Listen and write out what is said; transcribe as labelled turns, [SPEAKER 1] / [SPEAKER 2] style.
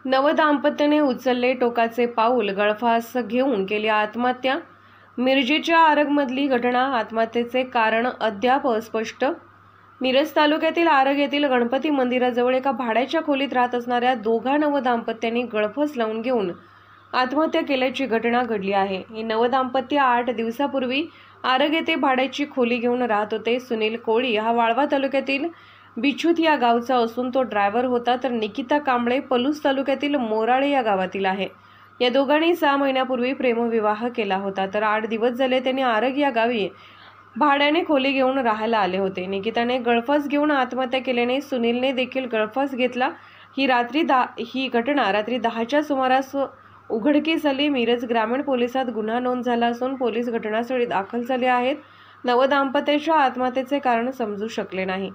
[SPEAKER 1] नवदाम्पत्याने उचलले टोकाचे पाऊल, गळफास घेऊन केली आत्महत्या। मिरजेच्या आरगमधली घटना, आत्महत्येचे कारण अद्याप अस्पष्ट। मिरज तालुक्यातील आरग येथील गणपती मंदिराजवळ एका भाड्याच्या खोलीत राहत असणाऱ्या दोघा नवदाम्पत्यांनी गळफास लावून घेऊन आत्महत्या केल्याची घटना घडली आहे। हे नवदाम्पत्य 8 दिवसापूर्वी आरग येथे भाड्याची खोली घेऊन राहत होते। सुनील कोळी हा वाळवा तालुक्यातील बिछुत या गावचा असून तो ड्रायव्हर होता, तर निकिता कांबळे पलूस तालुक्यातील मोराळे या गावातील आहे। या दोघांनी 6 महिन्यापूर्वी प्रेमविवाह केला होता, तर 8 दिवस झाले त्यांनी आरग या गावी भाड्याने खोली घेऊन राहायला आले होते। निकिताने गळफास घेऊन आत्महत्या केल्याने सुनीलने देखील गळफास घेतला। ही घटना रात्री 10च्या सुमारास उघडकीस आली। मिरज ग्रामीण पोलिसात गुन्हा नोंद झाला असून पोलीस घटनास्थळी दाखल झाले आहेत। नवदाम्पत्याच्या आत्महत्येचे कारण समजू शकले नाही।